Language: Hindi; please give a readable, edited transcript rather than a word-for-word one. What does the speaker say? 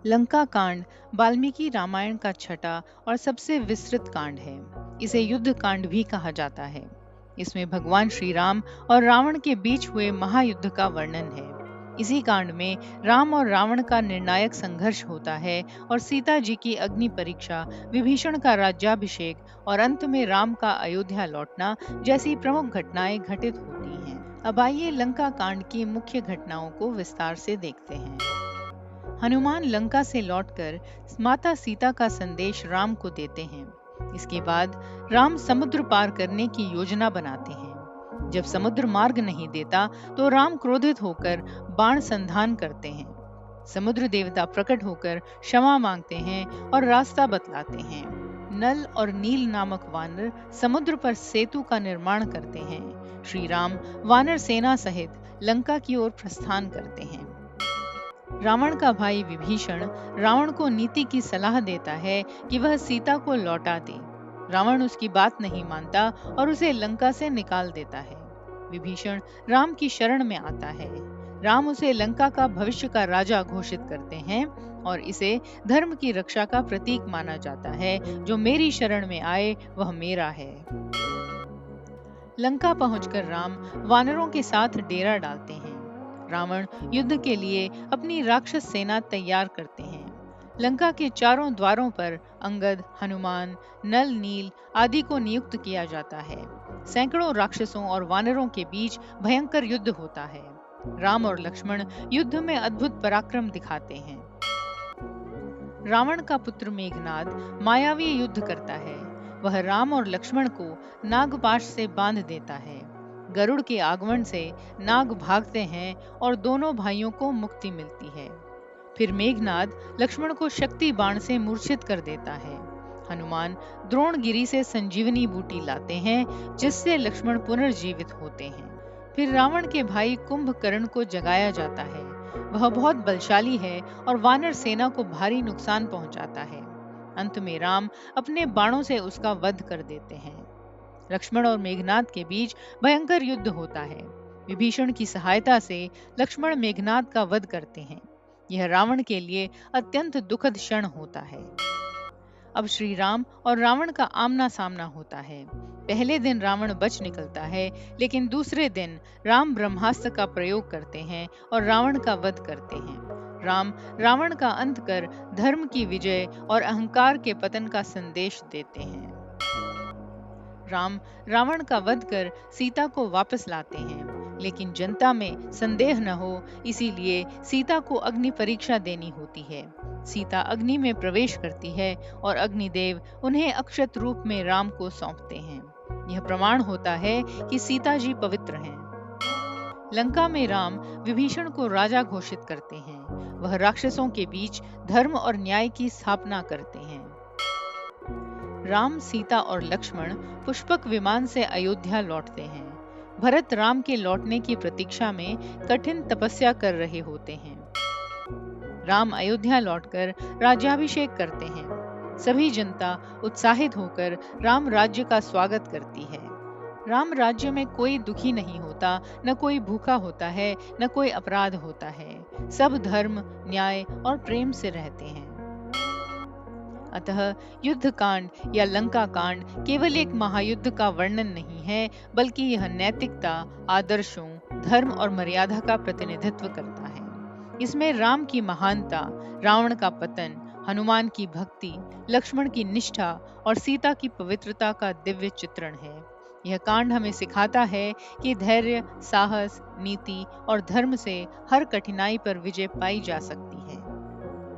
लंका कांड वाल्मीकि रामायण का छठा और सबसे विस्तृत कांड है। इसे युद्ध कांड भी कहा जाता है। इसमें भगवान श्री राम और रावण के बीच हुए महायुद्ध का वर्णन है। इसी कांड में राम और रावण का निर्णायक संघर्ष होता है और सीता जी की अग्नि परीक्षा, विभीषण का राज्याभिषेक और अंत में राम का अयोध्या लौटना जैसी प्रमुख घटनाएं घटित होती हैं। अब आइए लंका कांड की मुख्य घटनाओं को विस्तार से देखते हैं। हनुमान लंका से लौटकर माता सीता का संदेश राम को देते हैं। इसके बाद राम समुद्र पार करने की योजना बनाते हैं। जब समुद्र मार्ग नहीं देता तो राम क्रोधित होकर बाण संधान करते हैं। समुद्र देवता प्रकट होकर क्षमा मांगते हैं और रास्ता बतलाते हैं। नल और नील नामक वानर समुद्र पर सेतु का निर्माण करते हैं। श्री राम वानर सेना सहित लंका की ओर प्रस्थान करते हैं। रावण का भाई विभीषण रावण को नीति की सलाह देता है कि वह सीता को लौटा दे। रावण उसकी बात नहीं मानता और उसे लंका से निकाल देता है। विभीषण राम की शरण में आता है। राम उसे लंका का भविष्य का राजा घोषित करते हैं और इसे धर्म की रक्षा का प्रतीक माना जाता है। जो मेरी शरण में आए वह मेरा है। लंका पहुंचकर राम वानरों के साथ डेरा डालते हैं। रावण युद्ध के लिए अपनी राक्षस सेना तैयार करते हैं। लंका के चारों द्वारों पर अंगद, हनुमान, नल, नील आदि को नियुक्त किया जाता है। सैकड़ों राक्षसों और वानरों के बीच भयंकर युद्ध होता है। राम और लक्ष्मण युद्ध में अद्भुत पराक्रम दिखाते हैं। रावण का पुत्र मेघनाद मायावी युद्ध करता है। वह राम और लक्ष्मण को नागपाश से बांध देता है। गरुड़ के आगमन से नाग भागते हैं और दोनों भाइयों को मुक्ति मिलती है। फिर मेघनाद लक्ष्मण को शक्ति बाण से मूर्छित कर देता है। हनुमान द्रोणगिरी से संजीवनी बूटी लाते हैं जिससे लक्ष्मण पुनर्जीवित होते हैं। फिर रावण के भाई कुंभकर्ण को जगाया जाता है। वह बहुत बलशाली है और वानर सेना को भारी नुकसान पहुंचाता है। अंत में राम अपने बाणों से उसका वध कर देते हैं। लक्ष्मण और मेघनाद के बीच भयंकर युद्ध होता है। विभीषण की सहायता से लक्ष्मण मेघनाद का वध करते हैं। यह रावण के लिए अत्यंत दुखद क्षण होता है। अब श्री राम और रावण का आमना सामना होता है। पहले दिन रावण बच निकलता है, लेकिन दूसरे दिन राम ब्रह्मास्त्र का प्रयोग करते हैं और रावण का वध करते हैं। राम रावण का अंत कर धर्म की विजय और अहंकार के पतन का संदेश देते हैं। राम रावण का वध कर सीता को वापस लाते हैं, लेकिन जनता में संदेह न हो इसीलिए सीता को अग्नि परीक्षा देनी होती है। सीता अग्नि में प्रवेश करती है और अग्निदेव उन्हें अक्षत रूप में राम को सौंपते हैं। यह प्रमाण होता है कि सीता जी पवित्र हैं। लंका में राम विभीषण को राजा घोषित करते हैं। वह राक्षसों के बीच धर्म और न्याय की स्थापना करते हैं। राम, सीता और लक्ष्मण पुष्पक विमान से अयोध्या लौटते हैं। भरत राम के लौटने की प्रतीक्षा में कठिन तपस्या कर रहे होते हैं। राम अयोध्या लौटकर राज्याभिषेक करते हैं। सभी जनता उत्साहित होकर राम राज्य का स्वागत करती है। राम राज्य में कोई दुखी नहीं होता, न कोई भूखा होता है, न कोई अपराध होता है। सब धर्म, न्याय और प्रेम से रहते हैं। अतः युद्ध कांड या लंका कांड केवल एक महायुद्ध का वर्णन नहीं है, बल्कि यह नैतिकता, आदर्शों, धर्म और मर्यादा का प्रतिनिधित्व करता है। इसमें राम की महानता, रावण का पतन, हनुमान की भक्ति, लक्ष्मण की निष्ठा और सीता की पवित्रता का दिव्य चित्रण है। यह कांड हमें सिखाता है कि धैर्य, साहस, नीति और धर्म से हर कठिनाई पर विजय पाई जा सकती है।